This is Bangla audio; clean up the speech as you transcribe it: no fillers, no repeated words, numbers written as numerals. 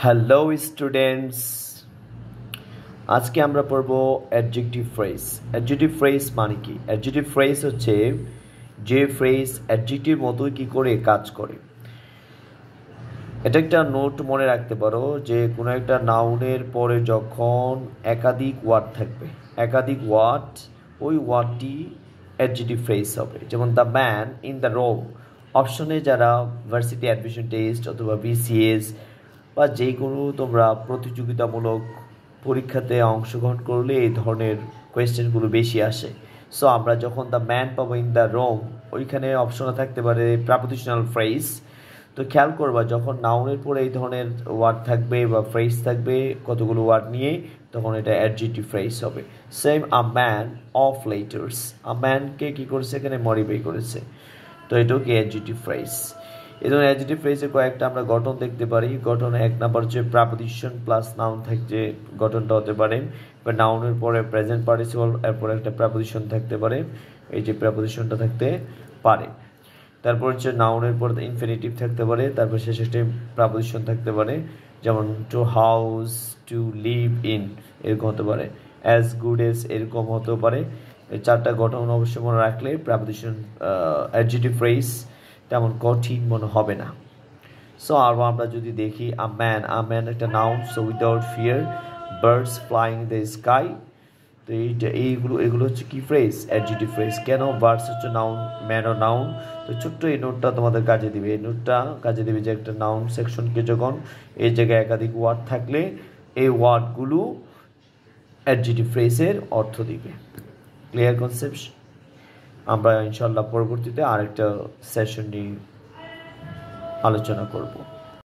হ্যালো স্টুডেন্টস, আজকে আমরা পড়ব অ্যাডজেক্টিভ ফ্রেজ। অ্যাডজেক্টিভ ফ্রেজ মানে কি? অ্যাডজেক্টিভ ফ্রেজ হচ্ছে যে ফ্রেজ অ্যাডজেক্টিভ মতোই কি করে কাজ করে। এটা একটা নোট মনে রাখতে পারো যে কোনো একটা নাউনের পরে যখন একাধিক ওয়ার্ড থাকবে, একাধিক ওয়ার্ড, ওই ওয়ার্ডটি অ্যাডজেক্টিভ ফ্রেজ হবে। যেমন the man in the room অপশনে যারা ভার্সিটি অ্যাডমিশন টেস্ট অথবা বিসিএস বা যে কোনো তোমরা প্রতিযোগিতামূলক পরীক্ষাতে অংশগ্রহণ করলে এই ধরনের কোয়েশ্চেনগুলো বেশি আসে। সো আমরা যখন দ্য ম্যান পাবো ইন দ্য রুম, ওইখানে অপশনে থাকতে পারে প্রাপোজিশনাল ফ্রেজ। তো খেয়াল করবা যখন নাউনের পরে এই ধরনের ওয়ার্ড থাকবে বা ফ্রেজ থাকবে কতগুলো ওয়ার্ড নিয়ে, তখন এটা অ্যাডজেক্টিভ ফ্রেজ হবে। Same a man of letters, a ম্যানকে কী করেছে এখানে মডিফাই করেছে, তো এটাও কি অ্যাডজেক্টিভ ফ্রেজ। এই ধরনের অ্যাডজেক্টিভ ফ্রেজের কয়েকটা আমরা গঠন দেখতে পারি। গঠন এক নাম্বার হচ্ছে প্রাপোজিশন প্লাস নাউন থাকছে, গঠনটা হতে পারে বা নাউনের পরে প্রেজেন্ট পার্টিসিপল এরপরে একটা প্রাপোজিশন থাকতে পারে, এই যে প্রাপোজিশনটা থাকতে পারে। তারপর হচ্ছে নাউনের পর ইনফিনিটিভ থাকতে পারে, তারপর শেষে একটা প্রাপোজিশন থাকতে পারে, যেমন to house, to live in এরকম হতে পারে, অ্যাজ গুড এস এরকম হতেও পারে। এই চারটা গঠন অবশ্যই মনে রাখলে প্রাপোজিশন অ্যাডজেক্টিভ ফ্রেজ তেমন কঠিন মনে হবে না। সো আরও আমরা যদি দেখি আ ম্যান একটা noun, so without fear, birds flying in the sky, তো এগুলো হচ্ছে কি ফ্রেজ? Adjective phrase. কেন? বার্ডস হচ্ছে নাউন, ম্যানও নাউন। তো ছোট্ট এই নোটটা তোমাদের কাজে দিবে, এই নোটটা কাজে দিবে যে একটা নাউন সেকশনকে যখন এই জায়গায় একাধিক ওয়ার্ড থাকলে এই ওয়ার্ডগুলো অ্যাডজেক্টিভ ফ্রেজের অর্থ দিবে। Clear concept? আমরা ইনশাল্লাহ পরবর্তীতে আরেকটা সেশন নিয়ে আলোচনা করব।